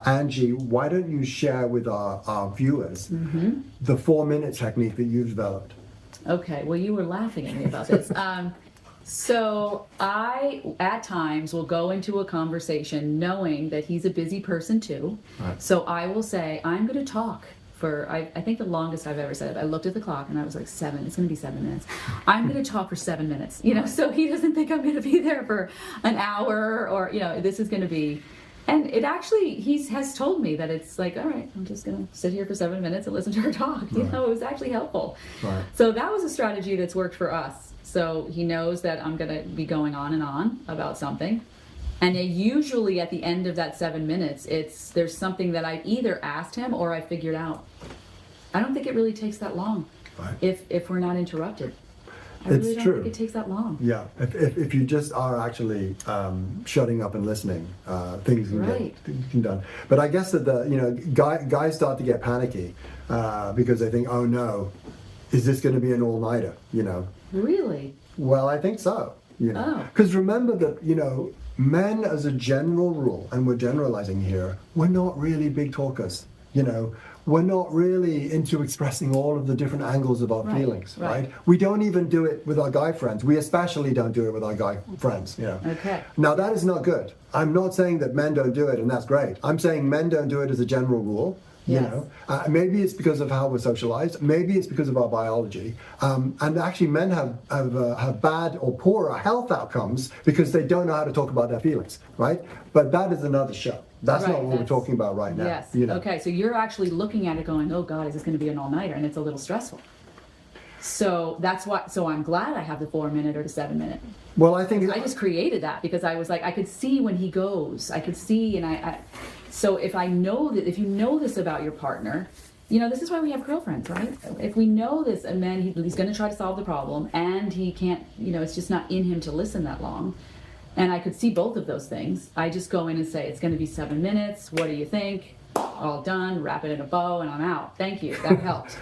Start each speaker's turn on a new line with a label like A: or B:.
A: Angie, why don't you share with our viewers the 4-minute technique that you've developed?
B: Okay, well, you were laughing at me about this. So I, at times, will go into a conversation knowing that he's a busy person too.
A: Right.
B: So I will say, I'm going to talk for, I think the longest I've ever said it, I looked at the clock and I was like, it's going to be 7 minutes. I'm going to talk for 7 minutes, so he doesn't think I'm going to be there for an hour or, this is going to be. And it actually, he has told me that it's like, all right, I'm just going to sit here for 7 minutes and listen to her talk. It was actually helpful.
A: Right.
B: So that was a strategy that's worked for us. So he knows that I'm going to be going on and on about something. And usually at the end of that 7 minutes, there's something that I either asked him or I figured out. I don't think it really takes that long if we're not interrupted. I really don't think it takes that long.
A: Yeah, if you just are actually shutting up and listening, things can get done. But I guess that guys start to get panicky because they think, oh no, is this going to be an all-nighter?
B: Really?
A: Well, I think so. Because remember that men, as a general rule, and we're generalizing here, we're not really big talkers. We're not really into expressing all of the different angles of our feelings, right? We don't even do it with our guy friends. We especially don't do it with our guy friends,
B: Okay.
A: Now, that is not good. I'm not saying that men don't do it, and that's great. I'm saying men don't do it as a general rule. Maybe it's because of how we're socialized. Maybe it's because of our biology. And actually, men have bad or poorer health outcomes because they don't know how to talk about their feelings, right? But that is another show. That's not what we're talking about right now.
B: Yes. Okay, so you're actually looking at it going, oh God, is this going to be an all-nighter? And it's a little stressful. So that's why. So I'm glad I have the 4-minute or the 7-minute.
A: Well, I think
B: I just created that because I was like, I could see when he goes. I could see, and I so if I know that, if you know this about your partner, this is why we have girlfriends, right? If we know this, and then he's going to try to solve the problem, and he can't, it's just not in him to listen that long. And I could see both of those things. I just go in and say, it's going to be 7 minutes. What do you think? All done. Wrap it in a bow, and I'm out. Thank you. That helped.